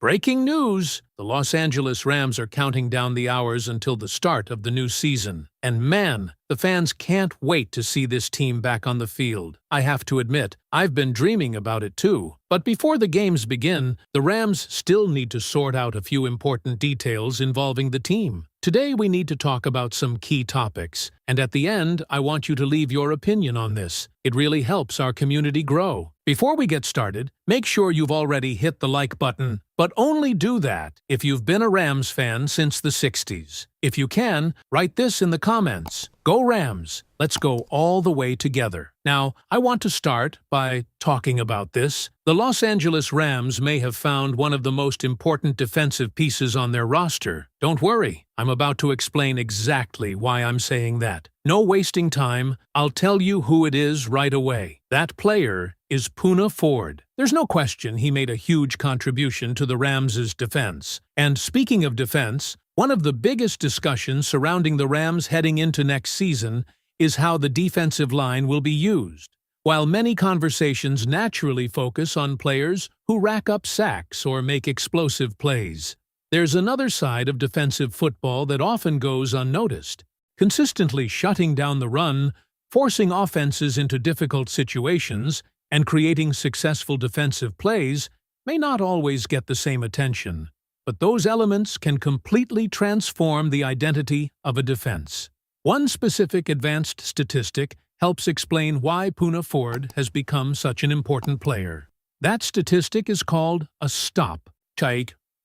Breaking news! The Los Angeles Rams are counting down the hours until the start of the new season. And man, the fans can't wait to see this team back on the field. I have to admit, I've been dreaming about it too. But before the games begin, the Rams still need to sort out a few important details involving the team. Today we need to talk about some key topics, and at the end I want you to leave your opinion on this. It really helps our community grow. Before we get started, make sure you've already hit the like button, but only do that if you've been a Rams fan since the 60s. If you can, write this in the comments. Go Rams! Let's go all the way together. Now, I want to start by talking about this. The Los Angeles Rams may have found one of the most important defensive pieces on their roster. Don't worry, I'm about to explain exactly why I'm saying that. No wasting time, I'll tell you who it is right away. That player is Puka Ford. There's no question he made a huge contribution to the Rams' defense. And speaking of defense, one of the biggest discussions surrounding the Rams heading into next season is how the defensive line will be used. While many conversations naturally focus on players who rack up sacks or make explosive plays, there's another side of defensive football that often goes unnoticed. Consistently shutting down the run, forcing offenses into difficult situations, and creating successful defensive plays may not always get the same attention, but those elements can completely transform the identity of a defense. One specific advanced statistic helps explain why Puka Ford has become such an important player. That statistic is called a stop.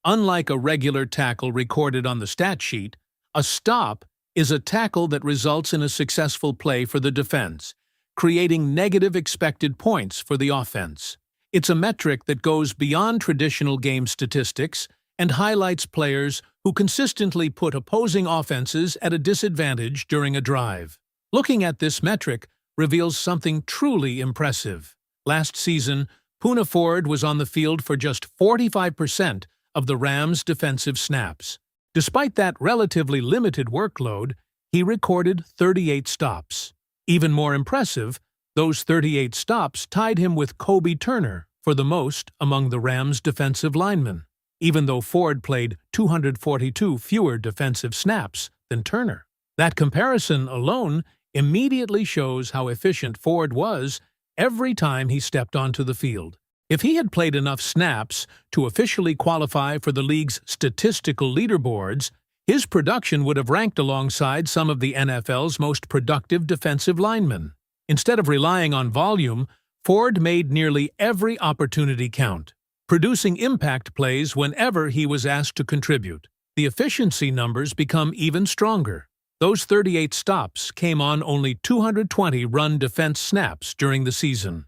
Unlike a regular tackle recorded on the stat sheet, a stop is a tackle that results in a successful play for the defense, creating negative expected points for the offense. It's a metric that goes beyond traditional game statistics and highlights players who consistently put opposing offenses at a disadvantage during a drive. Looking at this metric reveals something truly impressive. Last season, Puka Ford was on the field for just 45% of the Rams' defensive snaps. Despite that relatively limited workload, he recorded 38 stops. Even more impressive, those 38 stops tied him with Kobe Turner for the most among the Rams' defensive linemen, even though Ford played 242 fewer defensive snaps than Turner. That comparison alone immediately shows how efficient Ford was every time he stepped onto the field. If he had played enough snaps to officially qualify for the league's statistical leaderboards, his production would have ranked alongside some of the NFL's most productive defensive linemen. Instead of relying on volume, Ford made nearly every opportunity count, producing impact plays whenever he was asked to contribute. The efficiency numbers become even stronger. Those 38 stops came on only 220 run defense snaps during the season.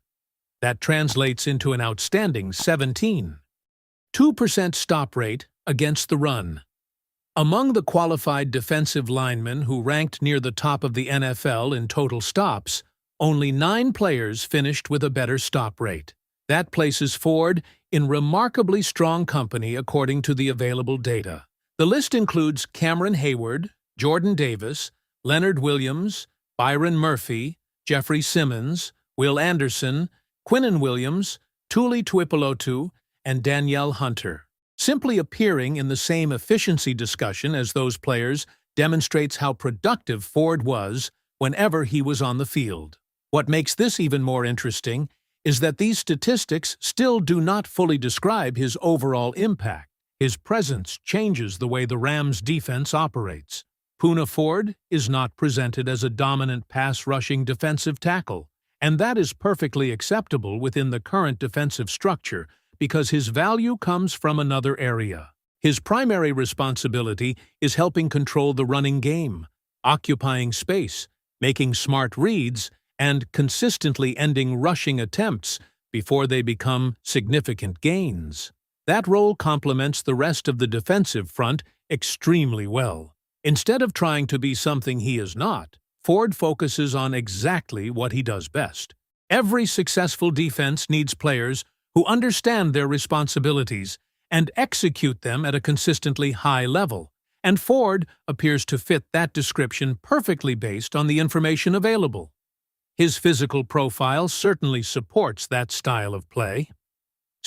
That translates into an outstanding 17.2% stop rate against the run. Among the qualified defensive linemen who ranked near the top of the NFL in total stops, only 9 players finished with a better stop rate. That places Ford in remarkably strong company according to the available data. The list includes Cameron Hayward, Jordan Davis, Leonard Williams, Byron Murphy, Jeffrey Simmons, Will Anderson, Quinnen Williams, Tuli Tuipulotu, and Danielle Hunter. Simply appearing in the same efficiency discussion as those players demonstrates how productive Ford was whenever he was on the field. What makes this even more interesting is that these statistics still do not fully describe his overall impact. His presence changes the way the Rams' defense operates. Puka Ford is not presented as a dominant pass-rushing defensive tackle, and that is perfectly acceptable within the current defensive structure because his value comes from another area. His primary responsibility is helping control the running game, occupying space, making smart reads, and consistently ending rushing attempts before they become significant gains. That role complements the rest of the defensive front extremely well. Instead of trying to be something he is not, Ford focuses on exactly what he does best. Every successful defense needs players who understand their responsibilities and execute them at a consistently high level, and Ford appears to fit that description perfectly based on the information available. His physical profile certainly supports that style of play.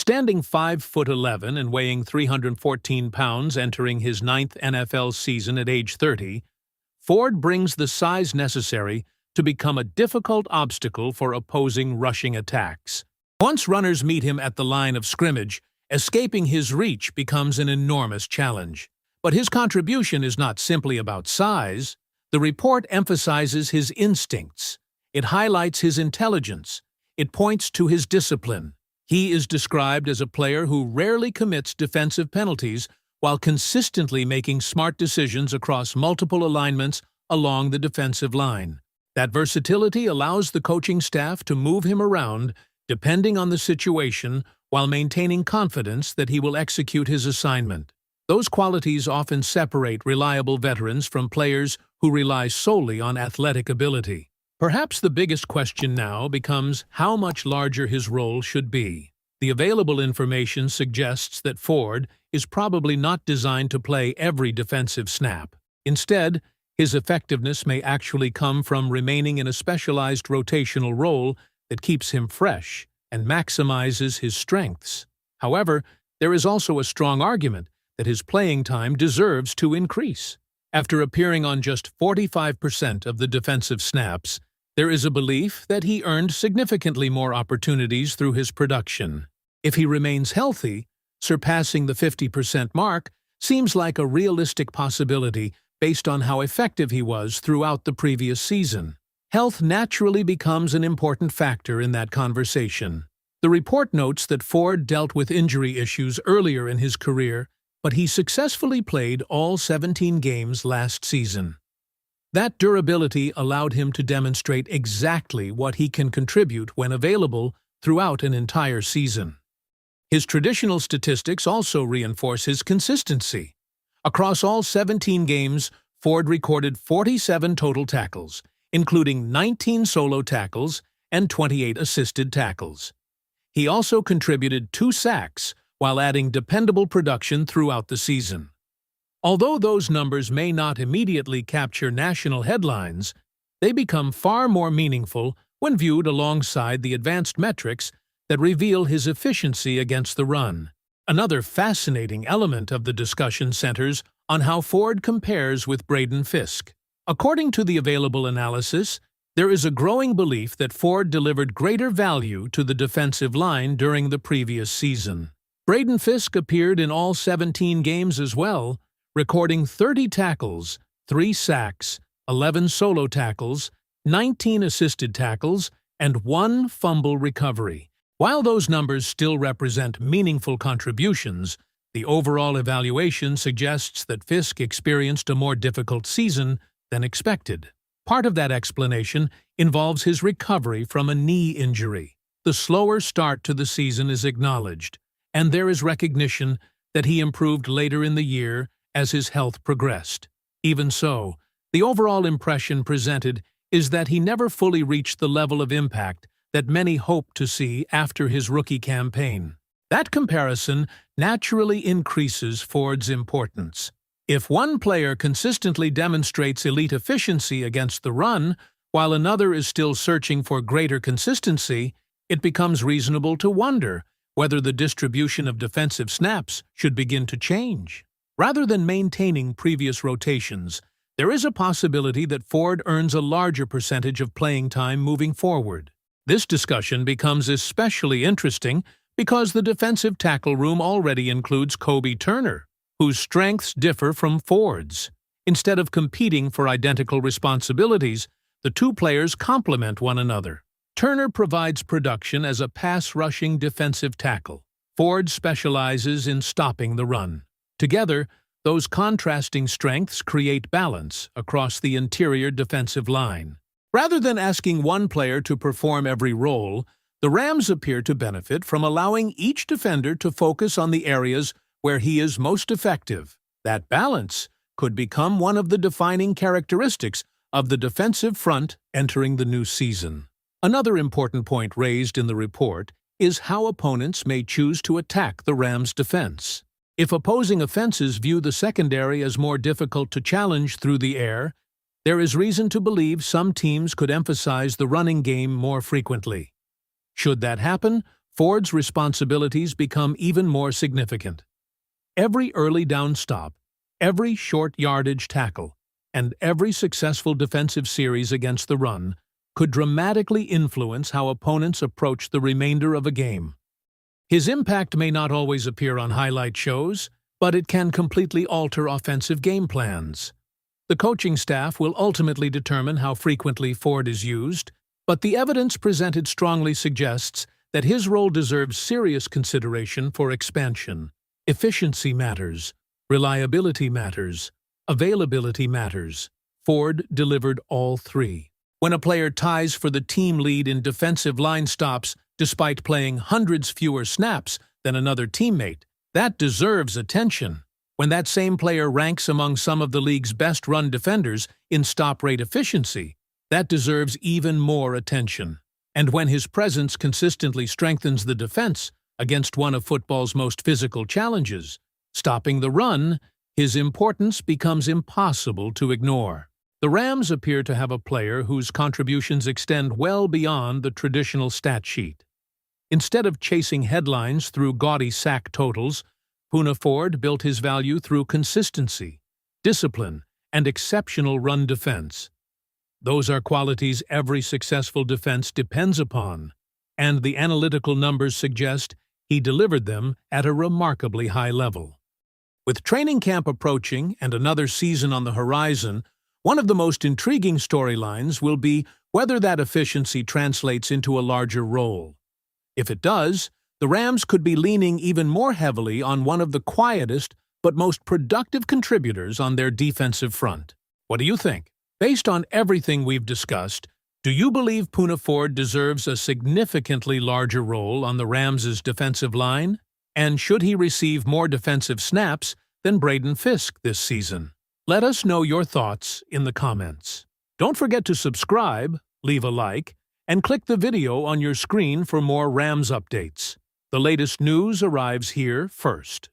Standing 5'11" and weighing 314 pounds entering his 9th NFL season at age 30, Ford brings the size necessary to become a difficult obstacle for opposing rushing attacks. Once runners meet him at the line of scrimmage, escaping his reach becomes an enormous challenge. But his contribution is not simply about size. The report emphasizes his instincts. It highlights his intelligence. It points to his discipline. He is described as a player who rarely commits defensive penalties while consistently making smart decisions across multiple alignments along the defensive line. That versatility allows the coaching staff to move him around depending on the situation while maintaining confidence that he will execute his assignment. Those qualities often separate reliable veterans from players who rely solely on athletic ability. Perhaps the biggest question now becomes how much larger his role should be. The available information suggests that Ford is probably not designed to play every defensive snap. Instead, his effectiveness may actually come from remaining in a specialized rotational role that keeps him fresh and maximizes his strengths. However, there is also a strong argument that his playing time deserves to increase. After appearing on just 45% of the defensive snaps, there is a belief that he earned significantly more opportunities through his production. If he remains healthy, surpassing the 50% mark seems like a realistic possibility based on how effective he was throughout the previous season. Health naturally becomes an important factor in that conversation. The report notes that Ford dealt with injury issues earlier in his career, but he successfully played all 17 games last season. That durability allowed him to demonstrate exactly what he can contribute when available throughout an entire season. His traditional statistics also reinforce his consistency. Across all 17 games, Ford recorded 47 total tackles, including 19 solo tackles and 28 assisted tackles. He also contributed 2 sacks while adding dependable production throughout the season. Although those numbers may not immediately capture national headlines, they become far more meaningful when viewed alongside the advanced metrics that reveal his efficiency against the run. Another fascinating element of the discussion centers on how Ford compares with Braden Fisk. According to the available analysis, there is a growing belief that Ford delivered greater value to the defensive line during the previous season. Braden Fisk appeared in all 17 games as well, recording 30 tackles, 3 sacks, 11 solo tackles, 19 assisted tackles, and 1 fumble recovery. While those numbers still represent meaningful contributions, the overall evaluation suggests that Fisk experienced a more difficult season than expected. Part of that explanation involves his recovery from a knee injury. The slower start to the season is acknowledged, and there is recognition that he improved later in the year as his health progressed. Even so, the overall impression presented is that he never fully reached the level of impact that many hoped to see after his rookie campaign. That comparison naturally increases Ford's importance. If one player consistently demonstrates elite efficiency against the run, while another is still searching for greater consistency, it becomes reasonable to wonder whether the distribution of defensive snaps should begin to change. Rather than maintaining previous rotations, there is a possibility that Ford earns a larger percentage of playing time moving forward. This discussion becomes especially interesting because the defensive tackle room already includes Kobe Turner, whose strengths differ from Ford's. Instead of competing for identical responsibilities, the two players complement one another. Turner provides production as a pass-rushing defensive tackle. Ford specializes in stopping the run. Together, those contrasting strengths create balance across the interior defensive line. Rather than asking one player to perform every role, the Rams appear to benefit from allowing each defender to focus on the areas where he is most effective. That balance could become one of the defining characteristics of the defensive front entering the new season. Another important point raised in the report is how opponents may choose to attack the Rams' defense. If opposing offenses view the secondary as more difficult to challenge through the air, there is reason to believe some teams could emphasize the running game more frequently. Should that happen, Ford's responsibilities become even more significant. Every early down stop, every short yardage tackle, and every successful defensive series against the run could dramatically influence how opponents approach the remainder of a game. His impact may not always appear on highlight shows, but it can completely alter offensive game plans. The coaching staff will ultimately determine how frequently Ford is used, but the evidence presented strongly suggests that his role deserves serious consideration for expansion. Efficiency matters, reliability matters, availability matters. Ford delivered all three. When a player ties for the team lead in defensive line stops despite playing hundreds fewer snaps than another teammate, that deserves attention. When that same player ranks among some of the league's best run defenders in stop rate efficiency, that deserves even more attention. And when his presence consistently strengthens the defense against one of football's most physical challenges, stopping the run, his importance becomes impossible to ignore. The Rams appear to have a player whose contributions extend well beyond the traditional stat sheet. Instead of chasing headlines through gaudy sack totals, Puka Ford built his value through consistency, discipline, and exceptional run defense. Those are qualities every successful defense depends upon, and the analytical numbers suggest he delivered them at a remarkably high level. With training camp approaching and another season on the horizon, one of the most intriguing storylines will be whether that efficiency translates into a larger role. If it does, the Rams could be leaning even more heavily on one of the quietest but most productive contributors on their defensive front. What do you think? Based on everything we've discussed, do you believe Puka Ford deserves a significantly larger role on the Rams' defensive line? And should he receive more defensive snaps than Braden Fisk this season? Let us know your thoughts in the comments. Don't forget to subscribe, leave a like, and click the video on your screen for more Rams updates. The latest news arrives here first.